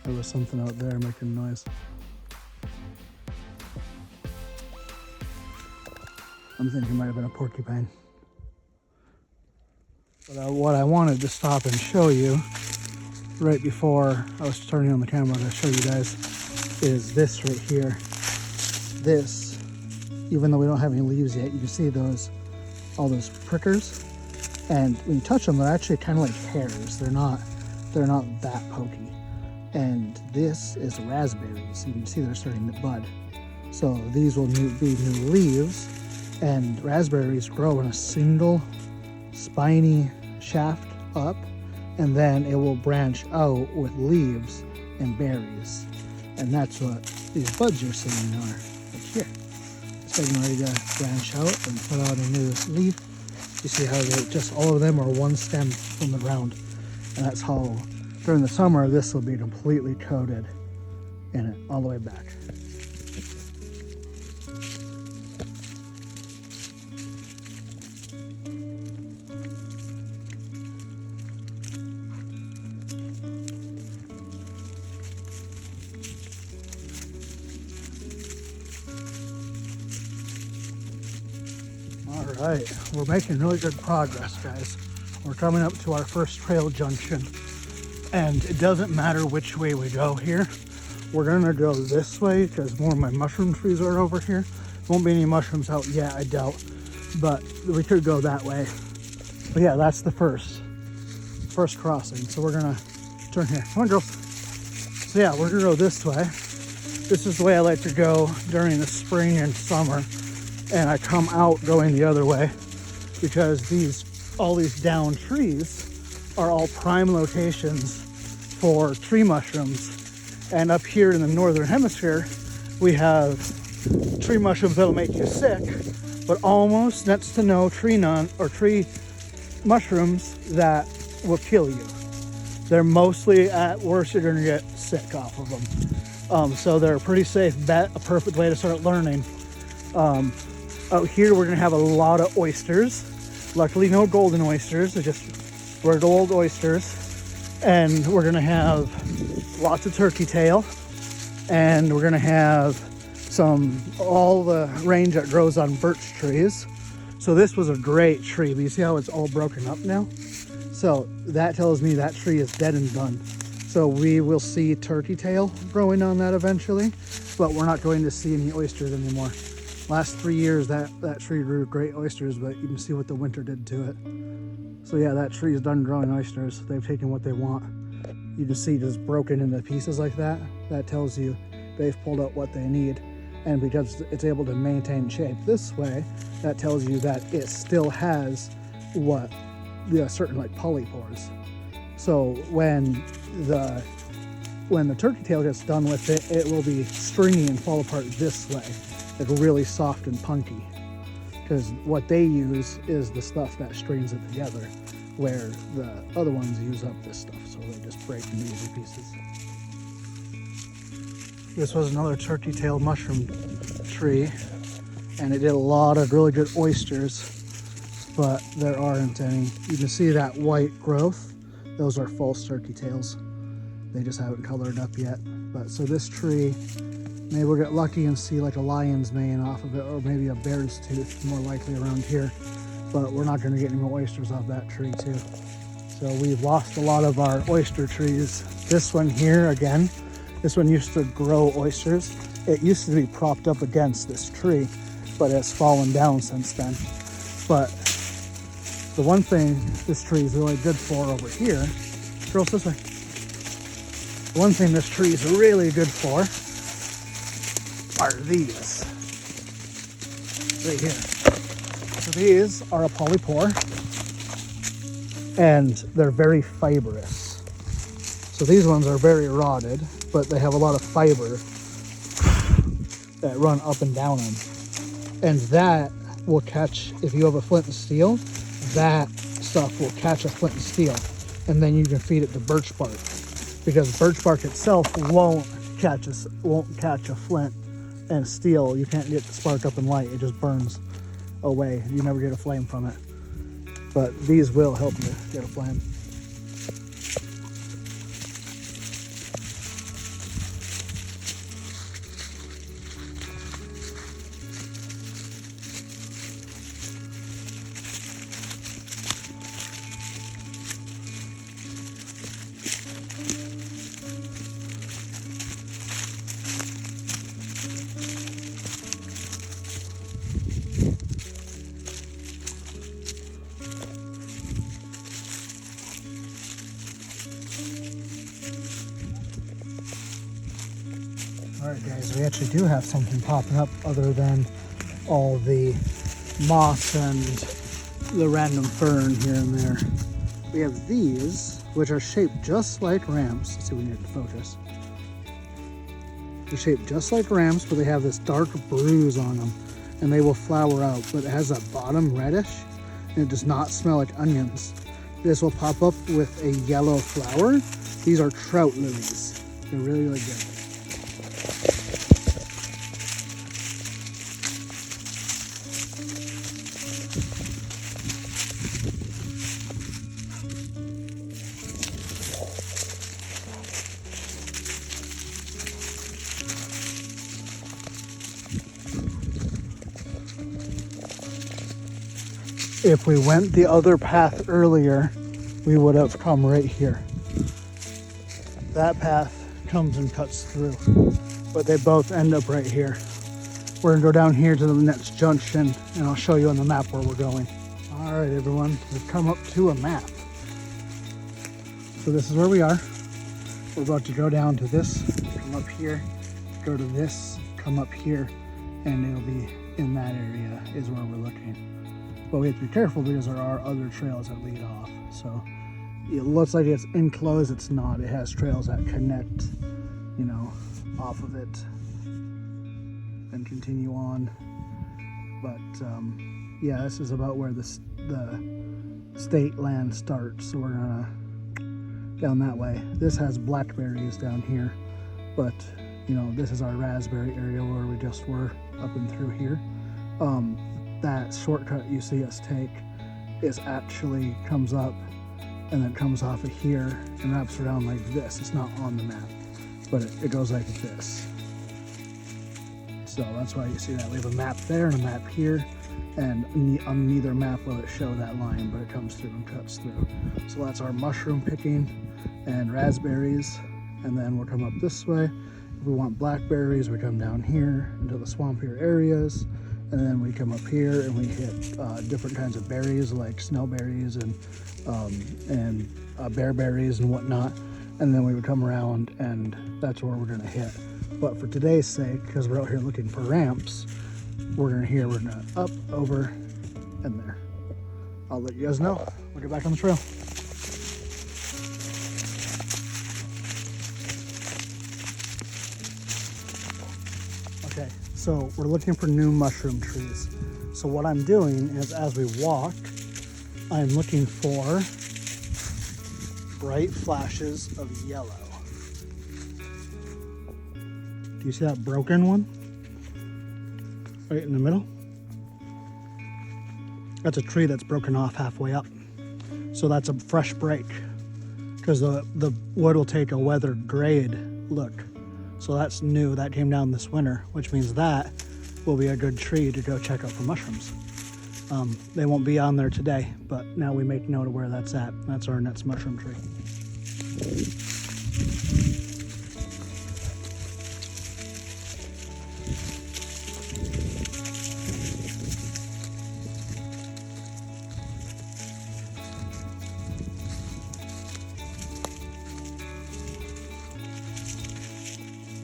There was something out there making noise. I'm thinking it might have been a porcupine. But what I wanted to stop and show you right before I was turning on the camera to show you guys is this right here. This, even though we don't have any leaves yet, you can see all those prickers. And when you touch them, they're actually kind of like hairs. They're not that pokey. And this is raspberries. You can see they're starting to bud. So these will be new leaves. And raspberries grow in a single spiny shaft up, and then it will branch out with leaves and berries. And that's what these buds you're seeing are like here. It's getting ready to branch out and put out a new leaf. You see how all of them are one stem from the ground. And that's how during the summer this will be completely coated in it all the way back. All right, we're making really good progress, guys. We're coming up to our first trail junction, and it doesn't matter which way we go here. We're gonna go this way because more of my mushroom trees are over here. Won't be any mushrooms out yet, I doubt, but we could go that way. But yeah, that's the first crossing. So we're gonna turn here. Come on, girls. So yeah, we're gonna go this way. This is the way I like to go during the spring and summer. And I come out going the other way because all these down trees are all prime locations for tree mushrooms. And up here in the northern hemisphere, we have tree mushrooms that'll make you sick, but almost next to no tree mushrooms that will kill you. They're mostly, at worst, you're gonna get sick off of them. So they're a pretty safe bet, a perfect way to start learning. Out here, we're gonna have a lot of oysters. Luckily, no golden oysters, they're just regular old oysters. And we're gonna have lots of turkey tail. And we're gonna have all the range that grows on birch trees. So this was a great tree, but you see how it's all broken up now? So that tells me that tree is dead and done. So we will see turkey tail growing on that eventually, but we're not going to see any oysters anymore. Last 3 years, that tree grew great oysters, but you can see what the winter did to it. So yeah, that tree is done growing oysters. They've taken what they want. You can see just broken into pieces like that. That tells you they've pulled out what they need. And because it's able to maintain shape this way, that tells you that it still has certain like polypores. So when the turkey tail gets done with it, it will be stringy and fall apart this way. Like really soft and punky, because what they use is the stuff that strings it together, where the other ones use up this stuff, so they just break into easy pieces. This was another turkey tail mushroom tree, and it did a lot of really good oysters, but there aren't any. You can see that white growth. Those are false turkey tails. They just haven't colored up yet. But so this tree, maybe we'll get lucky and see like a lion's mane off of it, or maybe a bear's tooth, more likely around here. But we're not going to get any more oysters off that tree too. So we've lost a lot of our oyster trees. This one here, again, this one used to grow oysters. It used to be propped up against this tree, but it's fallen down since then. But the one thing this tree is really good for over here, girls, this way. The one thing this tree is really good for are these right here. So these are a polypore, and they're very fibrous. So these ones are very rotted, but they have a lot of fiber that run up and down them. And that will catch, if you have a flint and steel, that stuff will catch a flint and steel. And then you can feed it to birch bark, because birch bark itself won't catch a flint and steel. You can't get the spark up and light. It just burns away. You never get a flame from it. But these will help you get a flame. Alright guys, we actually do have something popping up other than all the moss and the random fern here and there. We have these, which are shaped just like ramps. Let's see if we can get the focus. They're shaped just like ramps, but they have this dark bruise on them, and they will flower out, but it has a bottom reddish, and it does not smell like onions. This will pop up with a yellow flower. These are trout lilies. They're really, really good. If we went the other path earlier, we would have come right here. That path comes and cuts through, but they both end up right here. We're gonna go down here to the next junction, and I'll show you on the map where we're going. All right, everyone, we've come up to a map. So this is where we are. We're about to go down to this, come up here, go to this, come up here, and it'll be in that area is where we're looking. But we have to be careful because there are other trails that lead off. So it looks like it's enclosed, it's not. It has trails that connect, you know, off of it and continue on. But yeah, this is about where the state land starts. So we're gonna down that way. This has blackberries down here, but you know, this is our raspberry area where we just were up and through here. That shortcut you see us take is actually comes up and then comes off of here and wraps around like this. It's not on the map, but it goes like this. So that's why you see that. We have a map there and a map here, and on neither map will it show that line, but it comes through and cuts through. So that's our mushroom picking and raspberries, and then we'll come up this way. If we want blackberries, we come down here into the swampier areas. And then we come up here and we hit different kinds of berries like snowberries and bearberries and whatnot. And then we would come around and that's where we're gonna hit. But for today's sake, because we're out here looking for ramps, we're gonna up, over, and there. I'll let you guys know. We'll get back on the trail. Okay, so we're looking for new mushroom trees. So what I'm doing is as we walk, I'm looking for bright flashes of yellow. Do you see that broken one? Right in the middle? That's a tree that's broken off halfway up. So that's a fresh break because the wood will take a weathered grade look. So that's new, that came down this winter, which means that will be a good tree to go check out for mushrooms. They won't be on there today, but now we make note of where that's at. That's our next mushroom tree.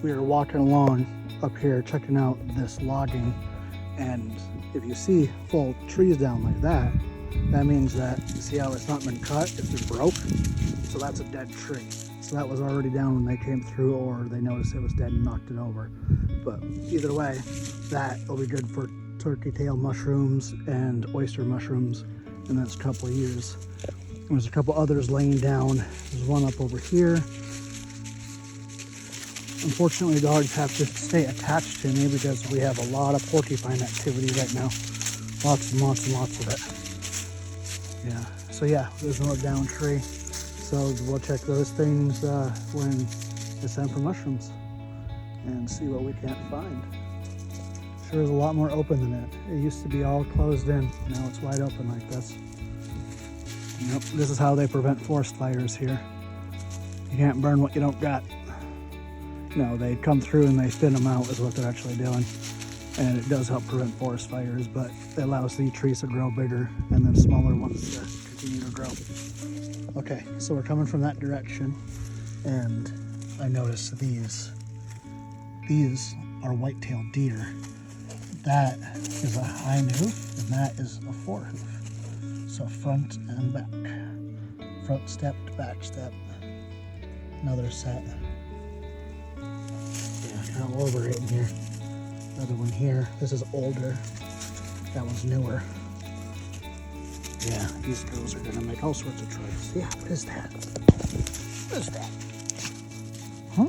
We are walking along up here checking out this logging, and if you see full trees down like that, that means that, you see how it's not been cut, it's been broke? So that's a dead tree. So that was already down when they came through, or they noticed it was dead and knocked it over. But either way, that will be good for turkey tail mushrooms and oyster mushrooms in the next couple of years. And there's a couple others laying down. There's one up over here. Unfortunately, dogs have to stay attached to me because we have a lot of porcupine activity right now. Lots and lots and lots of it. Yeah, so yeah, there's another down tree. So we'll check those things when it's time for mushrooms and see what we can't find. Sure is a lot more open than it. It used to be all closed in. Now it's wide open like this. Yep, this is how they prevent forest fires here. You can't burn what you don't got. No, they come through and they thin them out is what they're actually doing. And it does help prevent forest fires, but it allows the trees to grow bigger and then smaller ones to continue to grow. Okay, so we're coming from that direction, and I noticed these These are white-tailed deer. That is a high hoof, and that is a forehoof. So front and back. Front step to back step. Another set. Yeah, kind of overrating here. Another one here. This is older. That one's newer. Yeah, these girls are gonna make all sorts of choices. Yeah, what is that? What is that? Huh?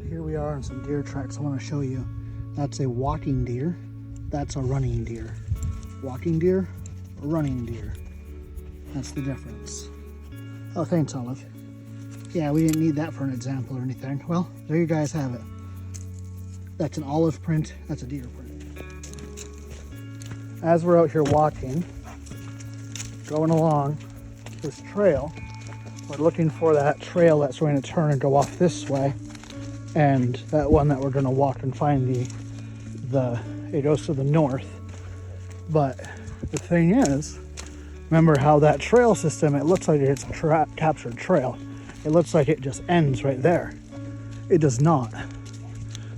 Here we are on some deer tracks I want to show you. That's a walking deer. That's a running deer. Walking deer, running deer. That's the difference. Oh, thanks, Olive. Yeah, we didn't need that for an example or anything. Well, there you guys have it. That's an olive print. That's a deer print. As we're out here walking, going along this trail, we're looking for that trail that's going to turn and go off this way. And that one that we're going to walk and find it goes to the north. But the thing is, remember how that trail system, it looks like it's a captured trail. It looks like it just ends right there. It does not.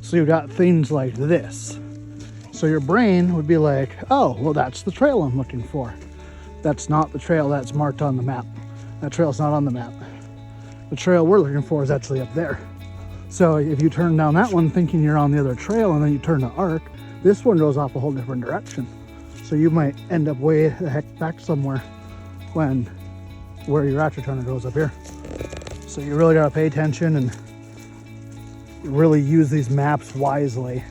So you've got things like this. So your brain would be like, oh, well, that's the trail I'm looking for. That's not the trail that's marked on the map. That trail's not on the map. The trail we're looking for is actually up there. So if you turn down that one thinking you're on the other trail and then you turn to Ark, this one goes off a whole different direction. So you might end up way the heck back somewhere when where you're actually trying to go is up here. So you really gotta pay attention and really use these maps wisely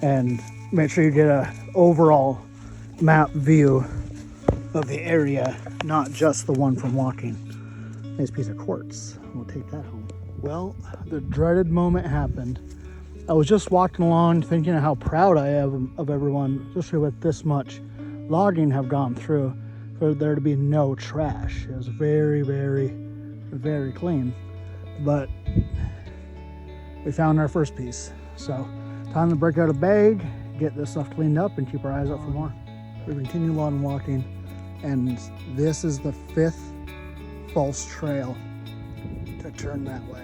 and make sure you get a overall map view of the area, not just the one from walking. Nice piece of quartz. We'll take that home. Well, the dreaded moment happened. I was just walking along thinking of how proud I am of everyone, especially with this much logging have gone through, for there to be no trash. It was very, very, very clean. But we found our first piece. So time to break out a bag, get this stuff cleaned up, and keep our eyes out for more. We continue on walking, and this is the 5th false trail to turn that way.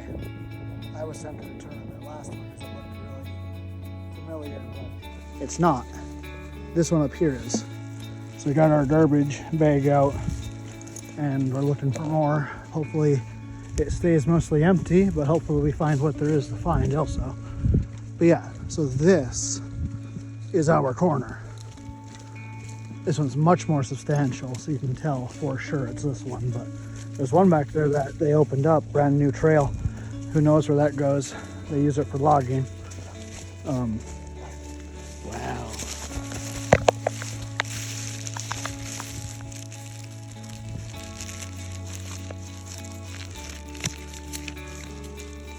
I was tempted to turn that last one because it looked really familiar, but it's not. This one up here is. So we got our garbage bag out and we're looking for more. Hopefully it stays mostly empty, but hopefully we find what there is to find also. But yeah, so this is our corner. This one's much more substantial, so you can tell for sure it's this one, but there's one back there that they opened up, brand new trail. Who knows where that goes? They use it for logging. Wow.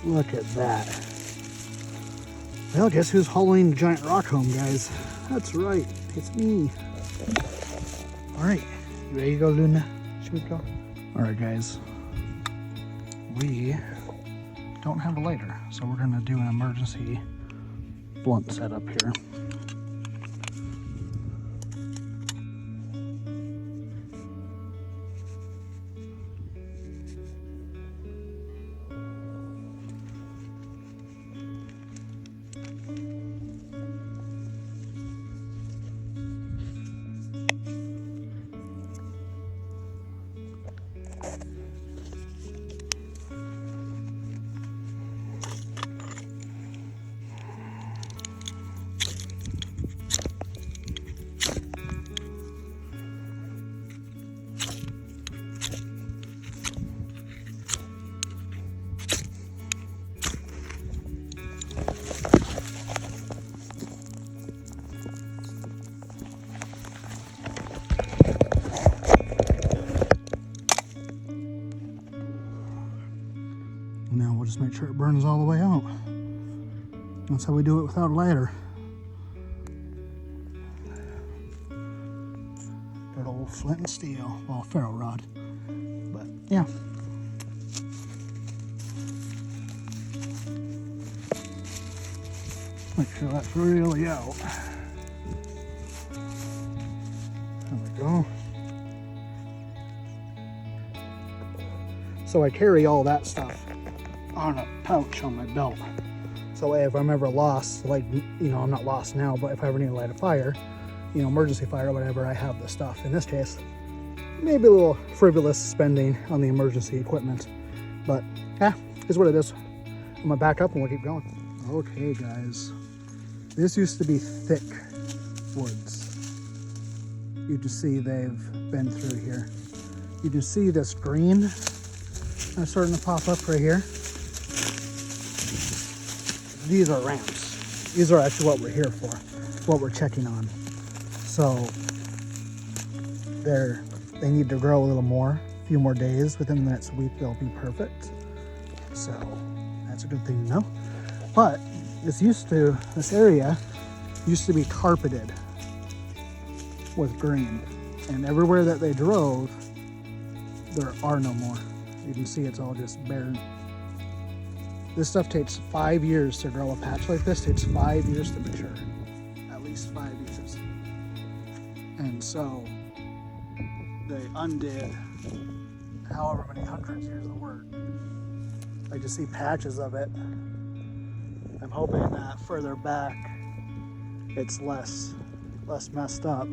Look at that. Well, guess who's hauling the giant rock home, guys? That's right, it's me. All right, you ready to go, Luna? Should we go? All right, guys. We don't have a lighter, so we're gonna do an emergency blunt setup here. just make sure it burns all the way out. That's how we do it without a lighter. Good old flint and steel, well, ferro rod, but yeah. Make sure that's really out. There we go. So I carry all that stuff on a pouch on my belt. So if I'm ever lost, like, you know, I'm not lost now, but if I ever need to light a fire, you know, emergency fire or whatever, I have the stuff. In this case, maybe a little frivolous spending on the emergency equipment, but yeah, is what it is. I'm gonna back up and we'll keep going. Okay, guys, this used to be thick woods. You can see they've been through here. You can see this green that's starting to pop up right here. These are ramps. These are actually what we're here for, what we're checking on. So they need to grow a little more, a few more days. Within the next week, they'll be perfect. So that's a good thing to know. But this area used to be carpeted with green. And everywhere that they drove, there are no more. You can see it's all just barren. This stuff takes 5 years to grow. A patch like this takes 5 years to mature. At least 5 years. And so they undid however many hundreds of years of work. I just see patches of it. I'm hoping that further back it's less messed up,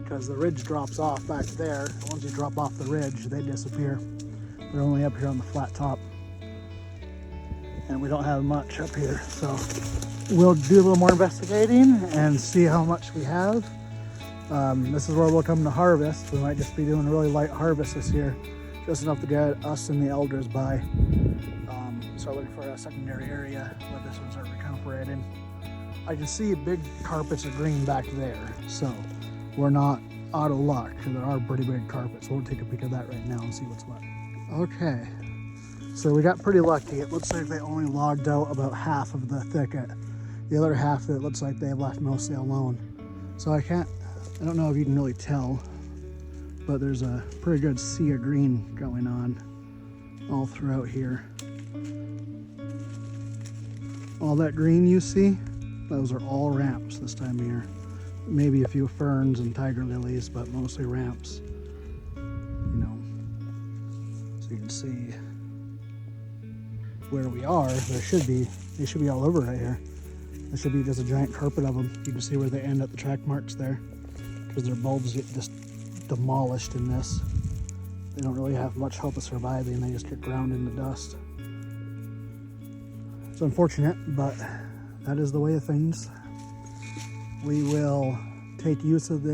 because the ridge drops off back there. Once you drop off the ridge, they disappear. They're only up here on the flat top. And we don't have much up here, so we'll do a little more investigating and see how much we have. This is where we'll come to harvest. We might just be doing a really light harvest this year, just enough to get us and the elders by. Start looking for a secondary area where this one's are recuperating. I can see big carpets of green back there, so we're not out of luck. There are pretty big carpets. We'll take a peek at that right now and see what's what. Okay. So we got pretty lucky. It looks like they only logged out about half of the thicket. The other half, it looks like they left mostly alone. So I don't know if you can really tell, but there's a pretty good sea of green going on all throughout here. All that green you see, those are all ramps this time of year. Maybe a few ferns and tiger lilies, but mostly ramps. You know, so you can see where we are. They should be all over right here. There should be just a giant carpet of them. You can see where they end at the track marks there, because their bulbs get just demolished in this. They don't really have much hope of surviving. They just get ground into dust. It's unfortunate, but that is the way of things. We will take use of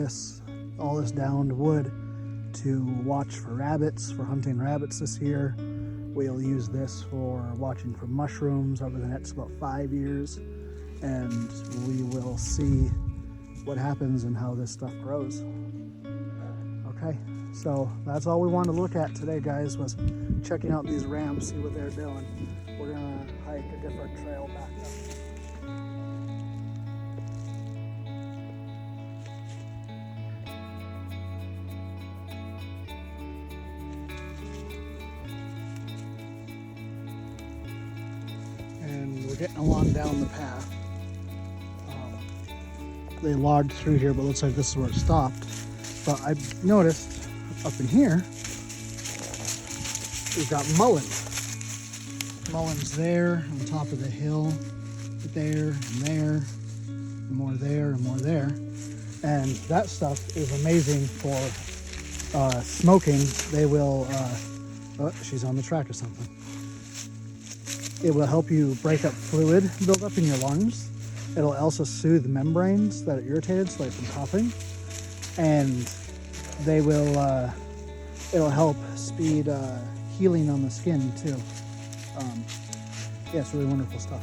all this downed wood to watch for rabbits, for hunting rabbits this year. We'll use this for watching for mushrooms over the next about 5 years, and we will see what happens and how this stuff grows. Okay, so that's all we wanted to look at today, guys, was checking out these ramps, see what they're doing. We're gonna hike a different trail back up. And we're getting along down the path. They logged through here, but it looks like this is where it stopped. But I've noticed up in here, we've got mullein. Mulleins there on top of the hill, there and there, and more there and more there. And that stuff is amazing for smoking. They will, oh, she's on the track or something. It will help you break up fluid buildup in your lungs. It'll also soothe membranes that are irritated, so like from coughing. And they will, it'll help speed healing on the skin too. Yeah, it's really wonderful stuff.